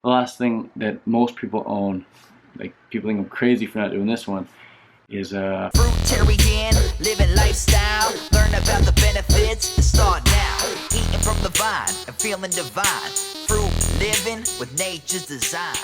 The last thing that most people own, like people think I'm crazy for not doing this one, is fruitarian, living lifestyle. Learn about the benefits and start now. Eating from the vine and feeling divine. Fruit living with nature's design.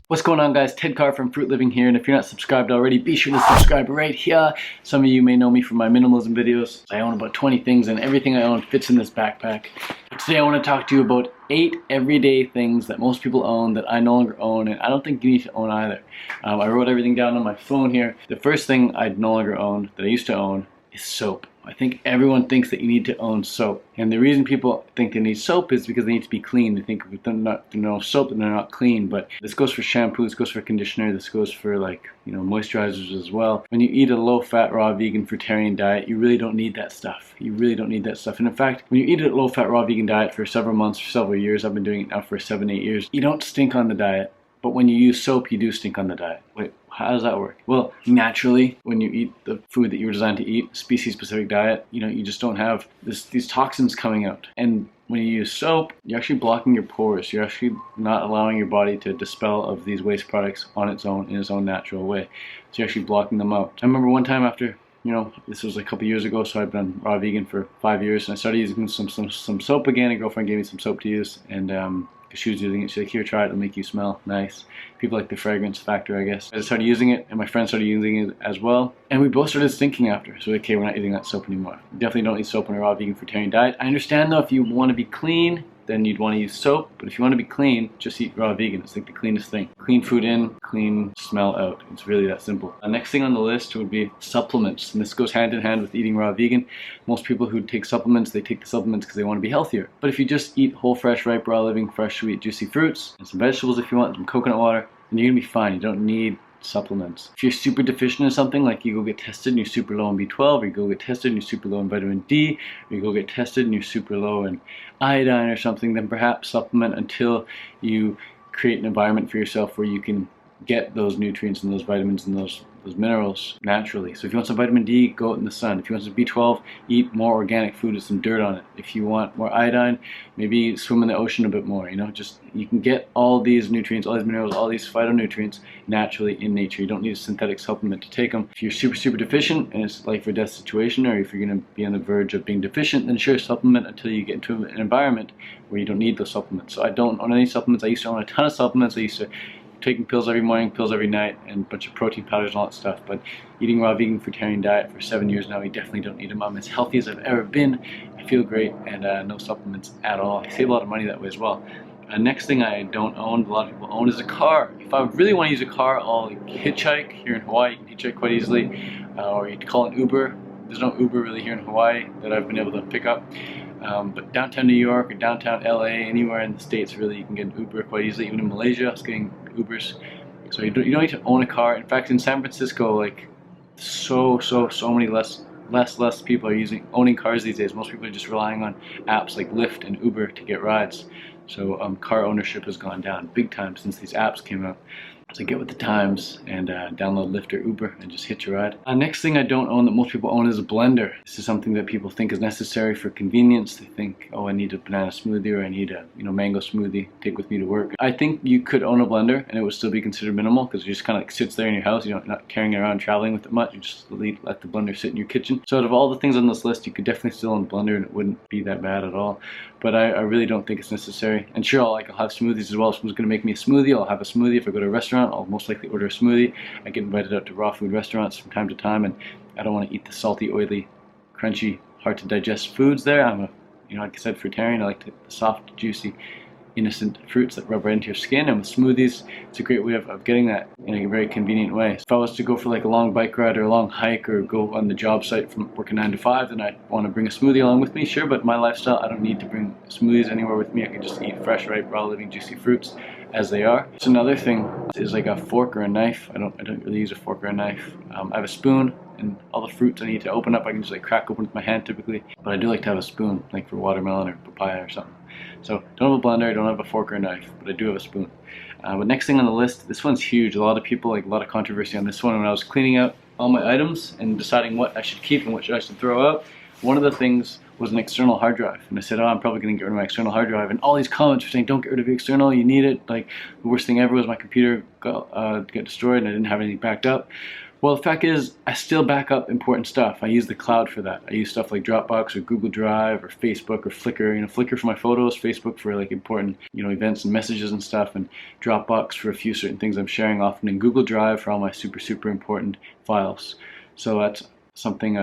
What's going on, guys? Ted Carr from Fruit Living here, and if you're not subscribed already, be sure to subscribe right here. Some of you may know me from my minimalism videos. I own about 20 things, and everything I own fits in this backpack. But today I want to talk to you about 8 everyday things that most people own that I no longer own, and I don't think you need to own either. I wrote everything down on my phone here. The first thing I no longer own, that I used to own, is soap. I think everyone thinks that you need to own soap. And the reason people think they need soap is because they need to be clean. They think if there's no soap, then they're not clean. But this goes for shampoo, this goes for conditioner, this goes for moisturizers as well. When you eat a low-fat, raw, vegan, fruitarian diet, you really don't need that stuff. You really don't need that stuff. And in fact, when you eat a low-fat, raw, vegan diet for several months, for several years, I've been doing it now for 7-8 years, you don't stink on the diet. But when you use soap, you do stink on the diet. Wait, how does that work? Well, naturally, when you eat the food that you were designed to eat, species-specific diet, you just don't have these toxins coming out. And when you use soap, you're actually blocking your pores. You're actually not allowing your body to dispel of these waste products on its own, in its own natural way. So you're actually blocking them out. I remember one time after, this was a couple years ago, so I've been raw vegan for 5 years, and I started using some soap again. A girlfriend gave me some soap to use, and she was using it. She's like, here, try it, it'll make you smell nice. People like the fragrance factor, I guess. I started using it, and my friend started using it as well. And we both started stinking after. So, okay, we're not using that soap anymore. You definitely don't need soap in a raw vegan fruitarian diet. I understand, though, if you want to be clean, then you'd want to use soap. But if you want to be clean, just eat raw vegan. It's like the cleanest thing. Clean food in, clean smell out. It's really that simple. The next thing on the list would be supplements. And this goes hand in hand with eating raw vegan. Most people who take supplements, they take the supplements because they want to be healthier. But if you just eat whole, fresh, ripe, raw, living, fresh, sweet, juicy fruits, and some vegetables if you want, some coconut water, then you're going to be fine. You don't need supplements. If you're super deficient in something, like you go get tested and you're super low in B12, or you go get tested and you're super low in vitamin D, or you go get tested and you're super low in iodine or something, then perhaps supplement until you create an environment for yourself where you can get those nutrients and those vitamins and those minerals naturally. So if you want some vitamin D, go out in the sun. If you want some B12, eat more organic food with some dirt on it. If you want more iodine, maybe swim in the ocean a bit more. You can get all these nutrients, all these minerals, all these phytonutrients naturally in nature. You don't need a synthetic supplement to take them. If you're super deficient and it's life or death situation, or if you're going to be on the verge of being deficient, then sure, supplement until you get into an environment where you don't need those supplements. So I don't own any supplements. I used to own a ton of supplements. I used to taking pills every morning, pills every night, and a bunch of protein powders and all that stuff. But eating raw vegan fruitarian diet for 7 years now, you definitely don't need them. I'm as healthy as I've ever been. I feel great, and no supplements at all. I save a lot of money that way as well. Next thing I don't own, a lot of people own, is a car. If I really want to use a car, I'll hitchhike. Here in Hawaii, you can hitchhike quite easily, or you can call an Uber. There's no Uber really here in Hawaii that I've been able to pick up. But downtown New York or downtown LA, anywhere in the States, really, you can get an Uber quite easily. Even in Malaysia, I was getting Ubers. So you don't need to own a car. In fact, in San Francisco, so many less people are owning cars these days. Most people are just relying on apps like Lyft and Uber to get rides. So car ownership has gone down big time since these apps came out. So get with the times and download Lyft or Uber and just hitch a ride. Next thing I don't own that most people own is a blender. This is something that people think is necessary for convenience. They think, oh, I need a banana smoothie, or I need a mango smoothie to take with me to work. I think you could own a blender and it would still be considered minimal, because it just kind of sits there in your house. You're not carrying it around, traveling with it much. You just let the blender sit in your kitchen. So out of all the things on this list, you could definitely still own a blender and it wouldn't be that bad at all. But I really don't think it's necessary. And sure, I'll have smoothies as well. If someone's going to make me a smoothie, I'll have a smoothie. If I go to a restaurant, I'll most likely order a smoothie. I get invited out to raw food restaurants from time to time, and I don't want to eat the salty, oily, crunchy, hard to digest foods there. I'm like I said, fruitarian. I like the soft, juicy, innocent fruits that rub right into your skin. And with smoothies, it's a great way of getting that in a very convenient way. If I was to go for a long bike ride or a long hike, or go on the job site from working 9 to 5, then I'd want to bring a smoothie along with me, sure. But my lifestyle, I don't need to bring smoothies anywhere with me. I can just eat fresh, ripe, raw, living, juicy fruits as they are. So another thing is like a fork or a knife. I don't really use a fork or a knife. I have a spoon, and all the fruits I need to open up, I can just crack open with my hand typically. But I do like to have a spoon, like for watermelon or papaya or something. So don't have a blender, I don't have a fork or a knife, but I do have a spoon. But next thing on the list, this one's huge. A lot of people, a lot of controversy on this one. When I was cleaning out all my items and deciding what I should keep and what I should throw out, one of the things was an external hard drive. And I said, oh, I'm probably going to get rid of my external hard drive. And all these comments were saying, don't get rid of your external, you need it. Like, the worst thing ever was my computer got destroyed and I didn't have anything backed up. Well, the fact is, I still back up important stuff. I use the cloud for that. I use stuff like Dropbox or Google Drive or Facebook or Flickr. You know, Flickr for my photos, Facebook for like important, you know, events and messages and stuff, and Dropbox for a few certain things I'm sharing often, and Google Drive for all my super important files. So that's something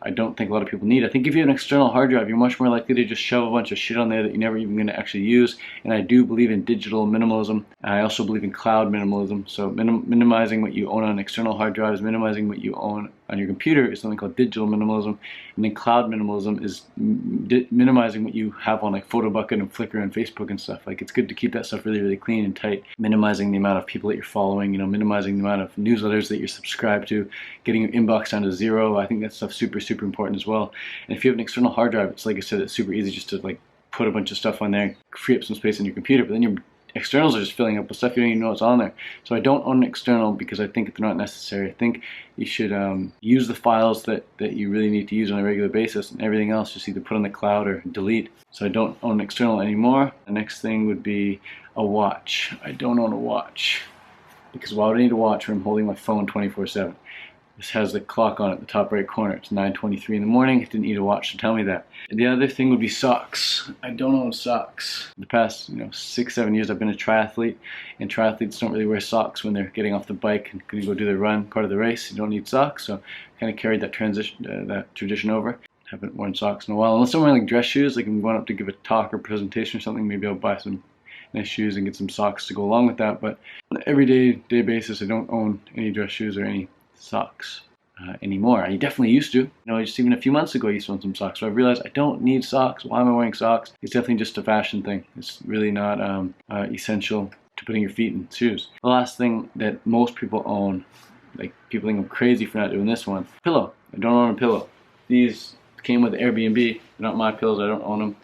I don't think a lot of people need. I think if you have an external hard drive, you're much more likely to just shove a bunch of shit on there that you're never even going to actually use. And I do believe in digital minimalism. I also believe in cloud minimalism. So minimizing what you own on external hard drives, minimizing what you own on your computer is something called digital minimalism. And then cloud minimalism is minimizing what you have on like PhotoBucket and Flickr and Facebook and stuff. Like, it's good to keep that stuff really clean and tight. Minimizing the amount of people that you're following, you know, minimizing the amount of newsletters that you're subscribed to, getting your inbox down to 0. I think that stuff's super important as well. And if you have an external hard drive, it's like I said, it's super easy just to like put a bunch of stuff on there, free up some space on your computer, but then your externals are just filling up with stuff you don't even know what's on there. So I don't own an external because I think they're not necessary. I think you should use the files that you really need to use on a regular basis, and everything else just either put on the cloud or delete. So I don't own an external anymore. The next thing would be a watch. I don't own a watch because why would I need a watch when I'm holding my phone 24/7? This has the clock on it, the top right corner. It's 9:23 in the morning. I didn't need a watch to tell me that. And the other thing would be socks. I don't own socks. The past 6-7 years I've been a triathlete, and triathletes don't really wear socks when they're getting off the bike and going to go do their run, part of the race. You don't need socks, so I kind of carried that tradition over. Haven't worn socks in a while, unless I'm wearing like dress shoes, like I'm going up to give a talk or presentation or something. Maybe I'll buy some nice shoes and get some socks to go along with that. But on an everyday basis, I don't own any dress shoes or any socks anymore. I definitely used to. You know, just even a few months ago I used to own some socks. So I realized I don't need socks. Why am I wearing socks? It's definitely just a fashion thing. It's really not essential to putting your feet in shoes. The last thing that most people own, like people think I'm crazy for not doing this one, pillow. I don't own a pillow. These came with Airbnb. They're not my pillows. I don't own them.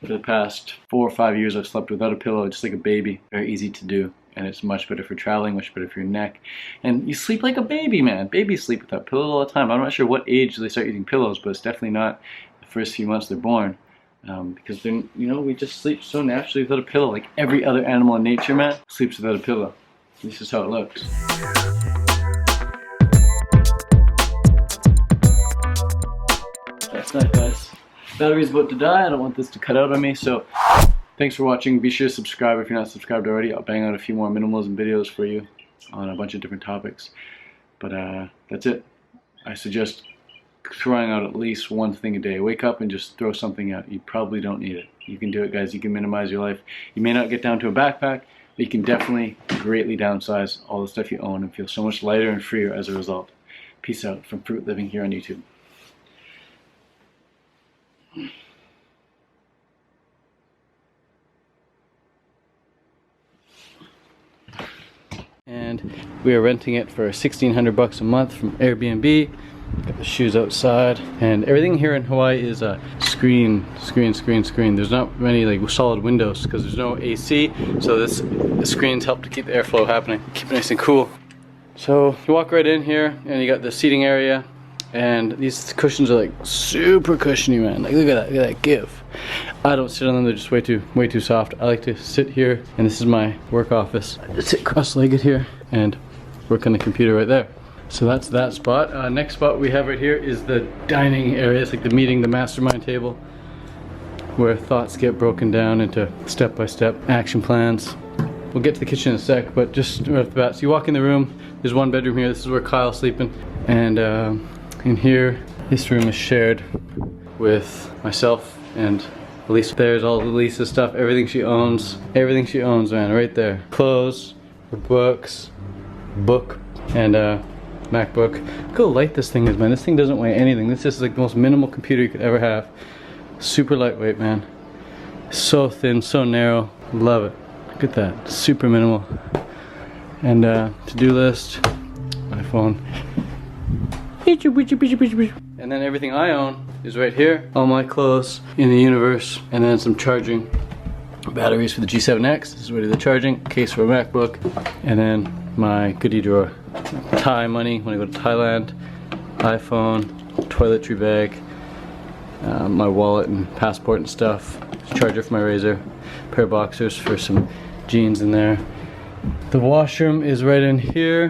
For the past 4 or 5 years I've slept without a pillow, just like a baby. Very easy to do. And it's much better for traveling, much better for your neck. And you sleep like a baby, man. Babies sleep without pillows all the time. I'm not sure what age they start using pillows, but it's definitely not the first few months they're born. Because then, we just sleep so naturally without a pillow. Like every other animal in nature, man, sleeps without a pillow. This is how it looks. That's not guys. Battery's about to die. I don't want this to cut out on me, so thanks for watching. Be sure to subscribe if you're not subscribed already. I'll bang out a few more minimalism videos for you on a bunch of different topics. But that's it. I suggest throwing out at least one thing a day. Wake up and just throw something out. You probably don't need it. You can do it, guys. You can minimize your life. You may not get down to a backpack, but you can definitely greatly downsize all the stuff you own and feel so much lighter and freer as a result. Peace out from Fruit Living here on YouTube. And we are renting it for $1,600 a month from Airbnb. Got the shoes outside, and everything here in Hawaii is a screen. There's not many like solid windows because there's no AC, so the screens help to keep the airflow happening, keep it nice and cool. So you walk right in here, and you got the seating area, and these cushions are like super cushiony, man. Like look at that give. I don't sit on them, they're just way too soft. I like to sit here, and this is my work office. I just sit cross-legged here and work on the computer right there. So that's that spot. Next spot we have right here is the dining area. It's like the meeting, the mastermind table, where thoughts get broken down into step-by-step action plans. We'll get to the kitchen in a sec, but just right off the bat. So you walk in the room, there's one bedroom here. This is where Kyle's sleeping. And in here, this room is shared with myself and Elise. There's all Elise's stuff, everything she owns, man, right there. Clothes, her books, book, and MacBook. Look how light this thing is, man. This thing doesn't weigh anything. This is like the most minimal computer you could ever have. Super lightweight, man. So thin, so narrow. Love it. Look at that. Super minimal. And to-do list, iPhone. And then everything I own is right here. All my clothes in the universe. And then some charging batteries for the G7X. This is ready the charging. Case for a MacBook. And then my goodie drawer. Thai money when I go to Thailand. iPhone. Toiletry bag. my wallet and passport and stuff, charger for my razor, pair of boxers for some jeans in there. The washroom is right in here.